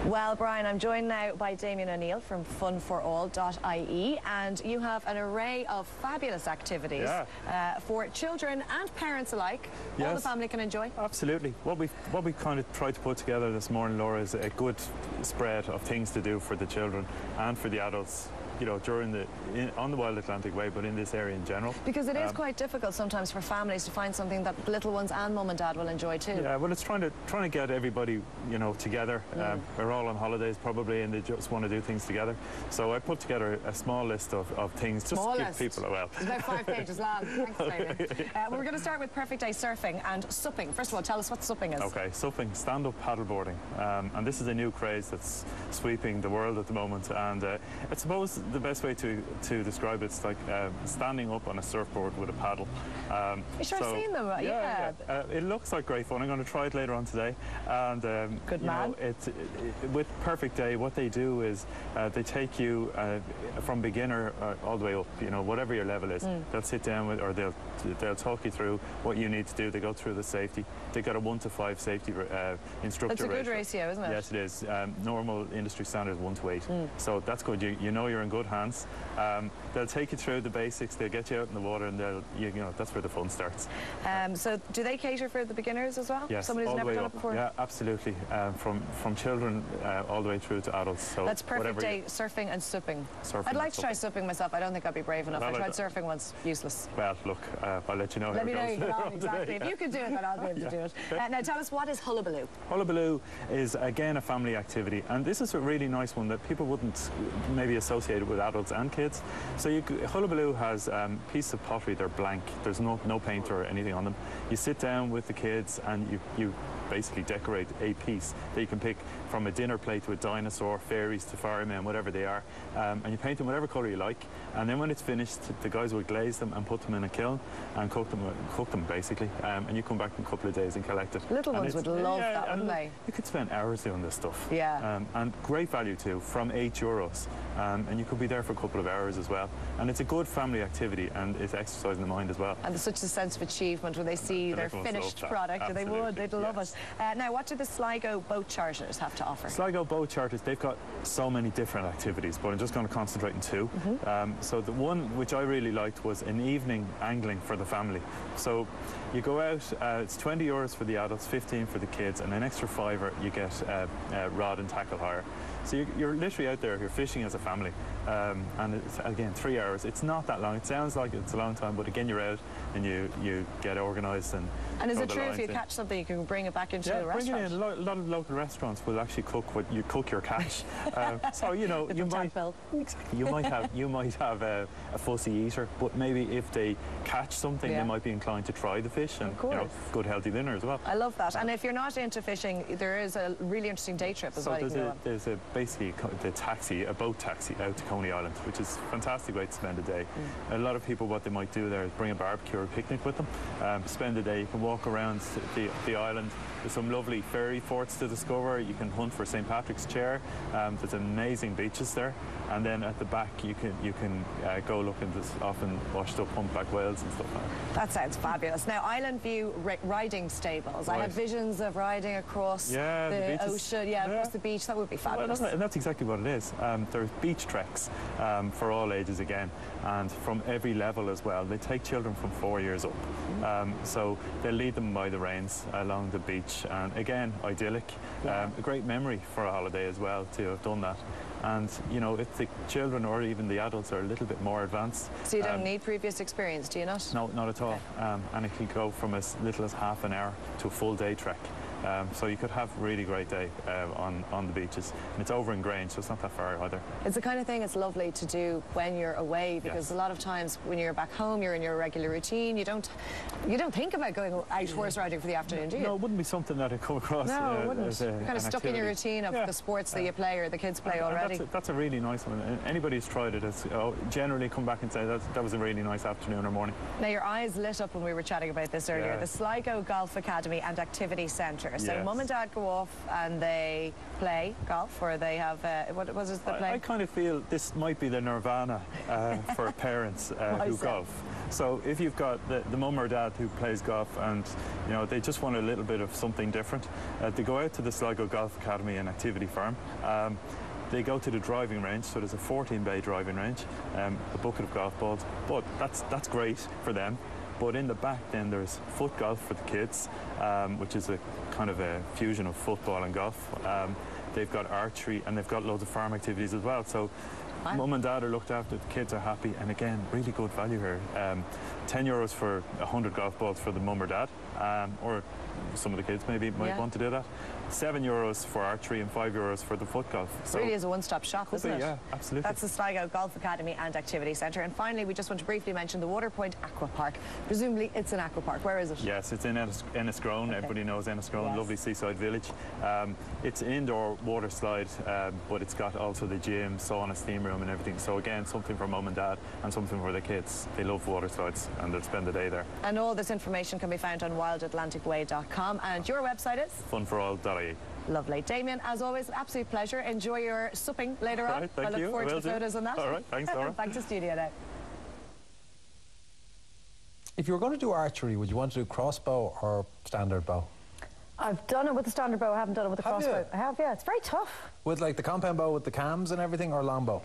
Well, Brian, I'm joined now by Damien O'Neill from Fun4all.ie, and you have an array of fabulous activities for children and parents alike. All the family can enjoy. Absolutely. What we kind of tried to put together this morning, Laura, is a good spread of things to do for the children and for the adults. You know, on the Wild Atlantic Way, but in this area in general. Because it is quite difficult sometimes for families to find something that little ones and mum and dad will enjoy too. Yeah, well, it's trying to get everybody, you know, together. We're all on holidays probably, and they just want to do things together. So I put together a small list of things just to give people a well. It's about 5 pages long. Thanks, David. We're going to start with perfect day surfing and supping. First of all, tell us what supping is. Okay, supping, stand-up paddleboarding, and this is a new craze that's sweeping the world at the moment. And I suppose the best way to describe it's like standing up on a surfboard with a paddle. You sure I've seen them? Yeah. It looks like great fun. I'm going to try it later on today. And good man. With Perfect Day, what they do is they take you from beginner all the way up. You know, whatever your level is, they'll sit down with, or they'll talk you through what you need to do. They go through the safety. They got a 1 to 5 safety instructor. That's a good ratio, isn't it? Yes, it is. Normal industry standard is 1 to 8. So that's good. You know you're in good hands. They'll take you through the basics. They'll get you out in the water, and you know that's where the fun starts. So do they cater for the beginners as well? Yes, somebody who's never done it before. Yeah, absolutely. From children all the way through to adults. So that's Perfect Day surfing and supping. I'd like to try supping myself. I don't think I'd be brave enough. I tried surfing once. Useless. Well, look, I'll let you know. Let me know you get on. Exactly. If you can do it, then I'll be able to do it. Now tell us, what is hullabaloo? Hullabaloo is again a family activity, and this is a really nice one that people wouldn't maybe associate with adults and kids. So hullabaloo has pieces of pottery. They're blank. There's no paint or anything on them. You sit down with the kids and you basically decorate a piece that you can pick, from a dinner plate to a dinosaur, fairies to firemen, whatever they are, and you paint them whatever colour you like, and then when it's finished the guys will glaze them and put them in a kiln and cook them basically, and you come back in a couple of days and collect it. Little ones would love that, wouldn't they? You could spend hours doing this stuff. Yeah. And great value too, from €8, and you could be there for a couple of hours as well, and it's a good family activity, and it's exercising the mind as well. And there's such a sense of achievement when they see their finished product. They'd love it. Now, what do the Sligo boat charters have to offer? Sligo boat charters, they've got so many different activities, but I'm just going to concentrate on 2. So the one which I really liked was an evening angling for the family. So you go out, it's €20 for the adults, 15 for the kids, and an extra €5 you get rod and tackle hire. So you're literally out there, you're fishing as a family, and it's, again, 3 hours. It's not that long. It sounds like it's a long time, but again, you're out and you get organised. And is it true if you catch something, you can bring it back into the restaurant? Bring it in. A lot of local restaurants will actually cook your catch. So you know, you might have a fussy eater, but maybe if they catch something, they might be inclined to try the fish, and you know, good healthy dinner as well. I love that. And if you're not into fishing, there is a really interesting day trip as well. There's basically a boat taxi out to Coney Island, which is a fantastic way to spend a day. A lot of people, what they might do there is bring a barbecue or a picnic with them, spend a day. You can walk around the island. There's some lovely fairy forts to discover. You can hunt for St. Patrick's Chair. There's amazing beaches there, and then at the back you can go look at this often washed up humpback whales and stuff like that. That sounds fabulous. Now, Island View riding stables. I had visions of riding across the ocean, across the beach. That would be fabulous. Well, that's exactly what it is. There's beach treks for all ages again, and from every level as well. They take children from 4 years up, so they lead them by the reins along the beach, and again, idyllic. A great memory for a holiday as well to have done that. And you know, if the children or even the adults are a little bit more advanced. So you don't need previous experience, do you not? No, not at all. Okay. And it can go from as little as half an hour to a full day trek. So you could have a really great day on the beaches. And it's over in Grange, so it's not that far either. It's the kind of thing it's lovely to do when you're away, because a lot of times when you're back home, you're in your regular routine. You don't think about going out horse riding for the afternoon, do you? No, it wouldn't be something that I'd come across. No, it wouldn't. You're kind of stuck in your routine of the sports that you play or the kids play already. That's a really nice one. And anybody who's tried it has generally come back and say that was a really nice afternoon or morning. Now, your eyes lit up when we were chatting about this earlier. The Sligo Golf Academy and Activity Centre. So Mum and Dad go off and they play golf, or they have what is the play? I kind of feel this might be the nirvana for parents who golf. So if you've got the mum or dad who plays golf and they just want a little bit of something different, they go out to the Sligo Golf Academy and Activity Farm. They go to the driving range, so there's a 14-bay driving range, a bucket of golf balls, but that's great for them. But in the back then there's foot golf for the kids, which is a kind of a fusion of football and golf. They've got archery and they've got loads of farm activities as well. So mum and dad are looked after, the kids are happy, and again, really good value here. €10 for 100 golf balls for the mum or dad, or some of the kids maybe might want to do that. €7 for archery and €5 for the foot golf. So really is a one-stop shop, isn't it? Yeah, absolutely. That's the Sligo Golf Academy and Activity Centre. And finally, we just want to briefly mention the Waterpoint Aqua Park. Presumably, it's an aqua park. Where is it? Yes, it's in Enniscrone. Okay. Everybody knows Enniscrone, yes. Lovely seaside village. It's an indoor water slide, but it's got also the gym, sauna, steam room and everything. So again, something for mum and dad and something for the kids. They love water slides and they'll spend the day there. And all this information can be found on wildatlanticway.com. And your website is? Fun4all.ie. Lovely. Damien, as always, an absolute pleasure. Enjoy your supping later on. Thank you. I look forward to the photos on that. All right, thanks, Laura. Back to studio now. If you were going to do archery, would you want to do crossbow or standard bow? I've done it with the standard bow. I haven't done it with the crossbow. You? I have, yeah. It's very tough. With like the compound bow with the cams and everything, or longbow?